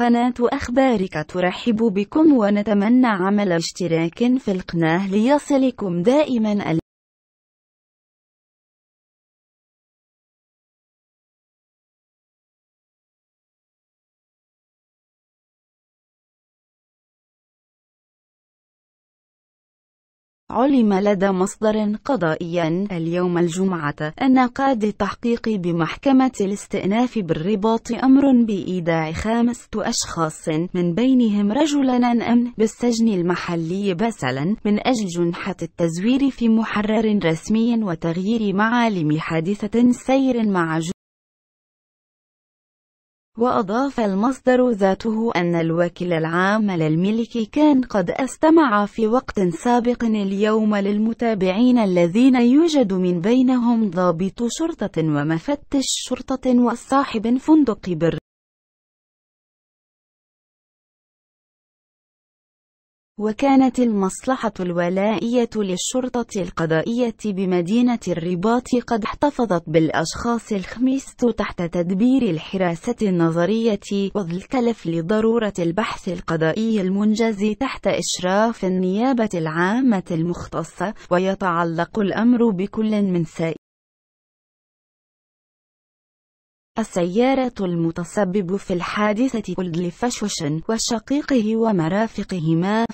قناة أخبارك ترحب بكم ونتمنى عمل اشتراك في القناة ليصلكم دائما علم لدى مصدر قضائي اليوم الجمعة أن قاضي التحقيق بمحكمة الاستئناف بالرباط أمر بإيداع 5 أشخاص من بينهم رجلاً أمن بالسجن المحلي باسلا من أجل جنحة التزوير في محرر رسمي وتغيير معالم حادثة سير مع وأضاف المصدر ذاته أن الوكيل العام للملك كان قد استمع في وقت سابق اليوم للمتابعين الذين يوجد من بينهم ضابط شرطة ومفتش شرطة وصاحب فندق وكانت المصلحة الولائية للشرطة القضائية بمدينة الرباط قد احتفظت بالأشخاص الخمسة تحت تدبير الحراسة النظرية والكلف لضرورة البحث القضائي المنجز تحت إشراف النيابة العامة المختصة، ويتعلق الأمر بكل من السيارة المتسبب في الحادثة كل فشوش وشقيقه ومرافقهما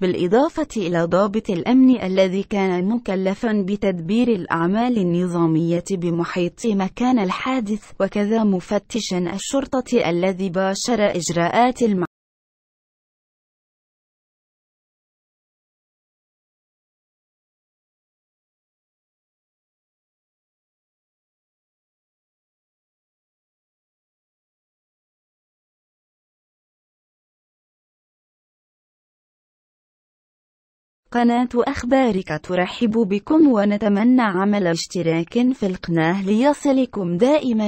بالإضافة إلى ضابط الأمن الذي كان مكلفا بتدبير الأعمال النظامية بمحيط مكان الحادث، وكذا مفتش الشرطة الذي باشر إجراءات قناة أخبارك ترحب بكم ونتمنى عمل اشتراك في القناة ليصلكم دائما